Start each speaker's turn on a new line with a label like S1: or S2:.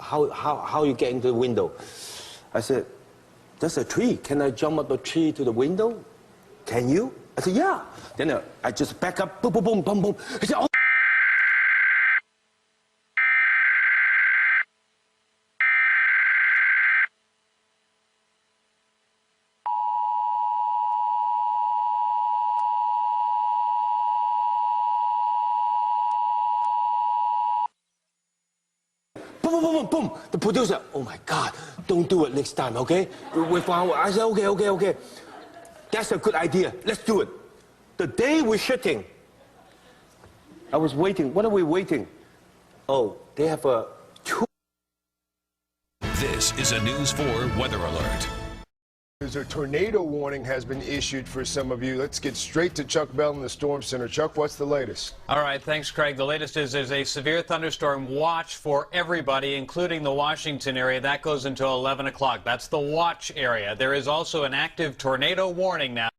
S1: how you get into the window? I said, there's a tree. Can I jump up the tree to the window? Can you? I said, yeah. Then I just back up, boom, boom, boom, boom, boom. He said, oh. Boom, boom, boom, boom. The producer, oh my God, don't do it next time, okay? I said, okay. That's a good idea. Let's do it. The day we're shooting, I was waiting. What are we waiting? Oh, they have a tour.
S2: This is a News 4 weather alert.
S3: There's a tornado warning has been issued for some of you. Let's get straight to Chuck Bell in the Storm Center. Chuck, what's the latest?
S4: All right, thanks, Craig. The latest is there's a severe thunderstorm watch for everybody, including the Washington area. That goes until 11 o'clock. That's the watch area. There is also an active tornado warning now.